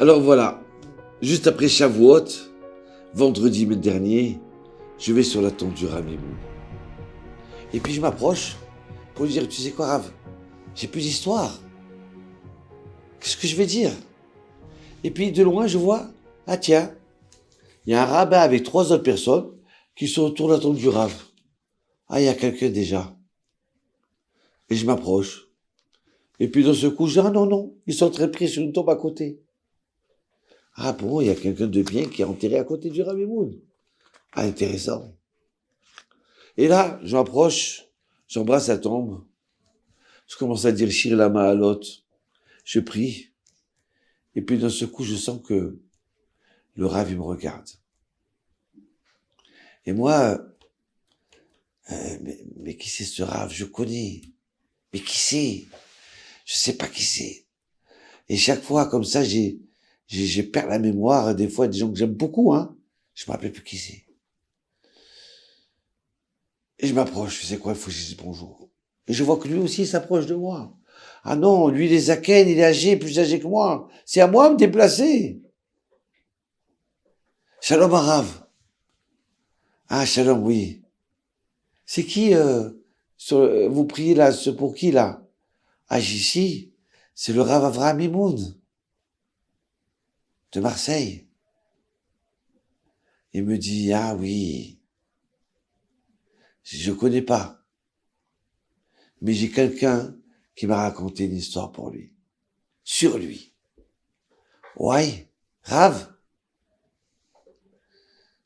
Alors voilà, juste après Shavuot, vendredi dernier, je vais sur la tombe du Rav Mimoun. Et puis je m'approche pour lui dire, tu sais quoi Rav, j'ai plus d'histoire. Qu'est-ce que je vais dire? Et puis de loin je vois, ah tiens, il y a un rabbin avec 3 autres personnes qui sont autour de la tombe du Rav. Ah, il y a quelqu'un déjà. Et je m'approche. Et puis dans ce coup, je dis, ah non, ils sont très pris sur une tombe à côté. Ah bon, il y a quelqu'un de bien qui est enterré à côté du Rav Mimoun. Ah, intéressant. Et là, je m'approche, j'embrasse la tombe, je commence à dire Shir la Mahalot, je prie, et puis d'un seul coup, je sens que le Rav, il me regarde. Et moi, mais qui c'est ce Rav? Je connais. Mais qui c'est? Je sais pas qui c'est. Et chaque fois, comme ça, j'ai perdu la mémoire, des fois, des gens que j'aime beaucoup, hein. Je me rappelle plus qui c'est. Et je m'approche, je sais quoi, il faut que je dise bonjour. Et je vois que lui aussi, il s'approche de moi. Ah non, lui, il est zaken, il est âgé, plus âgé que moi. C'est à moi de me déplacer. Shalom Arav. Ah, shalom, oui. C'est qui, vous priez là, c'est pour qui là? Ah, ici, c'est le Rav Avraham Mimoun, de Marseille. Il me dit, ah oui, je connais pas. Mais j'ai quelqu'un qui m'a raconté une histoire pour lui. Sur lui. Ouais, Rav?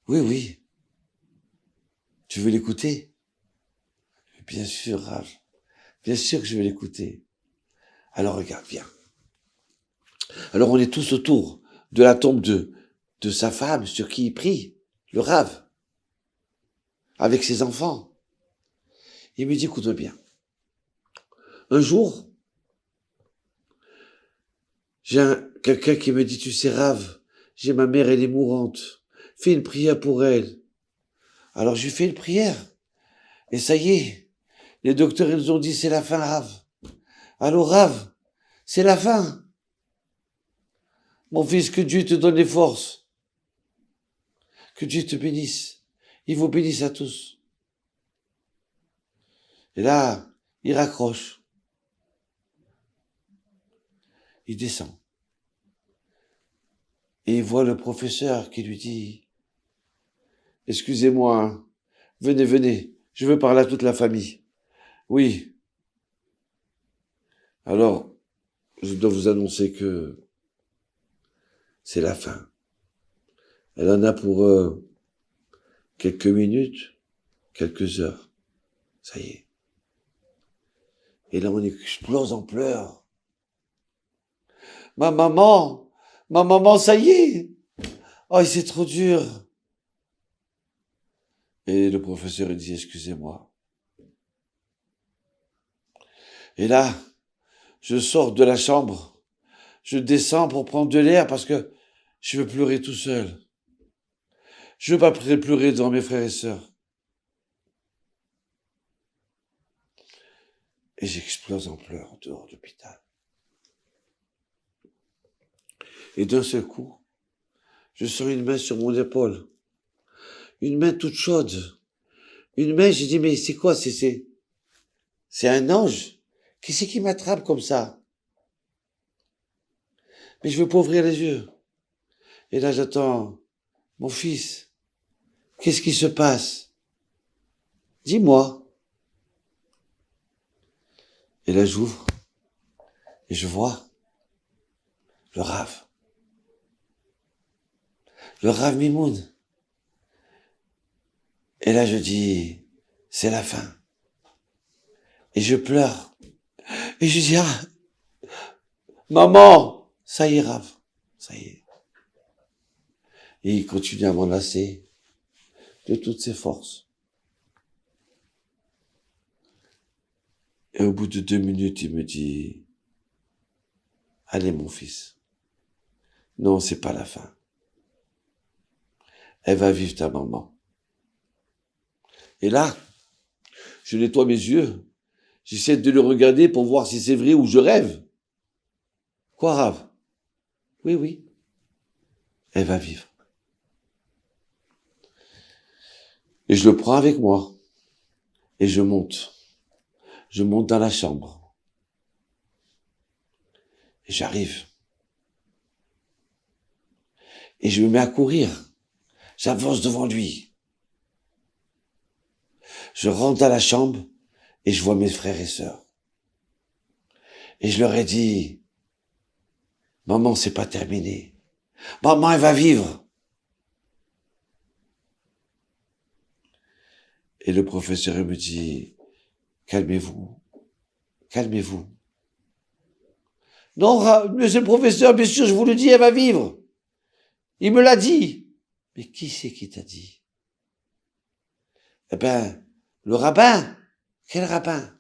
Oui, oui. Tu veux l'écouter? Bien sûr, Rav. Bien sûr que je vais l'écouter. Alors regarde, viens. Alors on est tous autour de la tombe de sa femme sur qui il prie, le Rav, avec ses enfants. Il me dit, écoute-moi bien. Un jour, j'ai quelqu'un qui me dit, tu sais, Rav, j'ai ma mère, elle est mourante. Fais une prière pour elle. Alors je lui fais une prière. Et ça y est, les docteurs, ils nous ont dit, c'est la fin, Rav. Alors Rav, c'est la fin. Mon fils, que Dieu te donne les forces. Que Dieu te bénisse. Il vous bénisse à tous. Et là, il raccroche. Il descend. Et il voit le professeur qui lui dit, excusez-moi, hein. Venez, je veux parler à toute la famille. Oui. Alors, je dois vous annoncer que c'est la fin. Elle en a pour quelques minutes, quelques heures. Ça y est. Et là, on explose en pleurs. Ma maman, ça y est. Oh, c'est trop dur. Et le professeur, il dit, excusez-moi. Et là, je sors de la chambre. Je descends pour prendre de l'air parce que je veux pleurer tout seul. Je veux pas pleurer devant mes frères et sœurs. Et j'explose en pleurs dehors de l'hôpital. Et d'un seul coup, je sens une main sur mon épaule. Une main toute chaude. Une main, j'ai dit, mais c'est quoi? C'est un ange. Qui c'est qui m'attrape comme ça? Mais je veux pas ouvrir les yeux. Et là, j'attends, mon fils, qu'est-ce qui se passe? Dis-moi. Et là, j'ouvre. Et je vois le Rav. Le Rav Mimoun. Et là, je dis, c'est la fin. Et je pleure. Et je dis, ah, maman, ça y est, Rav, ça y est. Et il continue à m'enlacer de toutes ses forces. Et au bout de 2 minutes, il me dit, allez, mon fils. Non, c'est pas la fin. Elle va vivre ta maman. Et là, je nettoie mes yeux. J'essaie de le regarder pour voir si c'est vrai ou je rêve. Quoi, Rav? Oui. elle va vivre. Et je le prends avec moi. Et je monte. Je monte dans la chambre. Et j'arrive. Et je me mets à courir. J'avance devant lui. Je rentre dans la chambre et je vois mes frères et sœurs. Et je leur ai dit, maman, c'est pas terminé. Maman, elle va vivre. Et le professeur me dit, calmez-vous, calmez-vous. Non, monsieur le professeur, bien sûr, je vous le dis, elle va vivre. Il me l'a dit. Mais qui c'est qui t'a dit? Eh ben, le rabbin. Quel rabbin?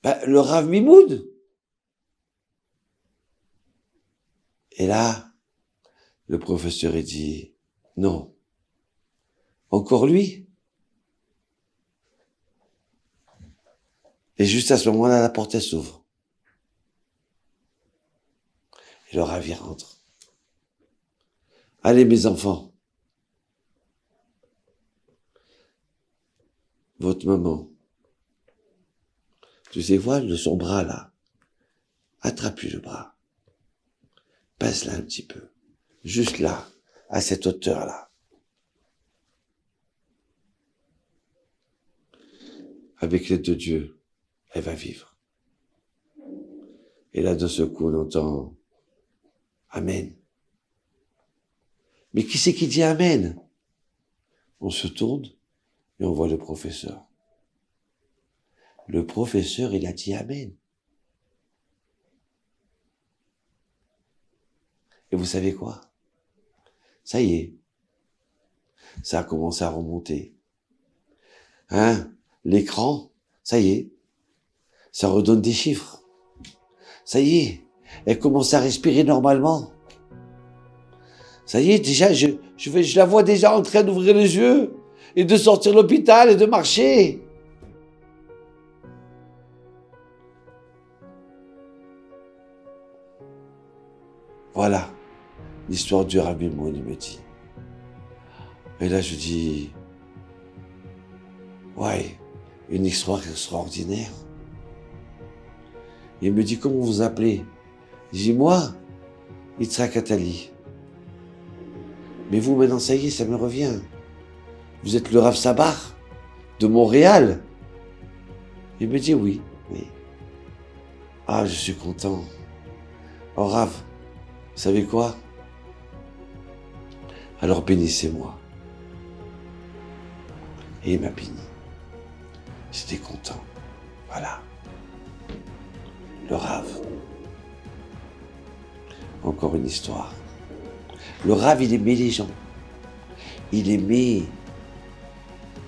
Ben, le Rav Mimoun. Et là, le professeur a dit, non. Encore lui? Et juste à ce moment-là, la porte s'ouvre. Et le Rav y rentre. Allez, mes enfants. Votre maman. Tu sais, voilà de son bras là. Attrape-lui le bras. Passe-la un petit peu. Juste là, à cette hauteur-là. Avec l'aide de Dieu, elle va vivre. Et là, de ce coup, on entend Amen. Mais qui c'est qui dit Amen? On se tourne et on voit le professeur. Le professeur, il a dit Amen. Et vous savez quoi? Ça y est. Ça a commencé à remonter. Hein? L'écran, ça y est. Ça redonne des chiffres. Ça y est. Elle commence à respirer normalement. Ça y est, déjà, je la vois déjà en train d'ouvrir les yeux et de sortir de l'hôpital et de marcher. Voilà l'histoire du Rabbi Moon, il me dit. Et là, je dis, ouais, une histoire extraordinaire. Il me dit, comment vous appelez? Je dis, moi, Yitzhak Atali. Mais vous, maintenant, ça y est, ça me revient. Vous êtes le Rav Sabar de Montréal? Il me dit, oui, oui. Ah, je suis content. Oh, Rav, vous savez quoi? Alors bénissez-moi. Et il m'a béni. J'étais content. Voilà. Le Rav. Encore une histoire. Le Rav, il aimait les gens. Il aimait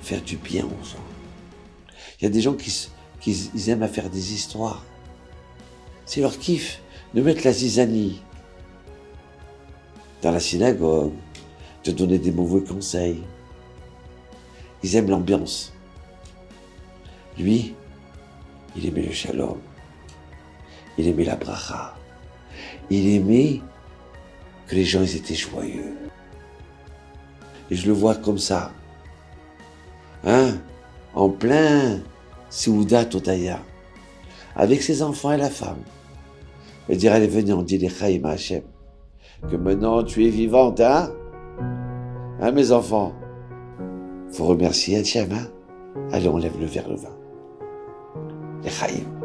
faire du bien aux gens. Il y a des gens qui ils aiment à faire des histoires. C'est leur kiff de mettre la zizanie dans la synagogue, de donner des mauvais conseils. Ils aiment l'ambiance. Lui, il aimait le shalom. Il aimait la bracha. Il aimait que les gens ils étaient joyeux. Et je le vois comme ça. Hein? En plein Seudat Odaya. Avec ses enfants et la femme. Et dire, allez, venez, on dit les Chaim Hachem. Que maintenant tu es vivante, hein? Hein, mes enfants? Faut remercier Hachem, hein? Allez, on lève le verre le vin. Les Chaim.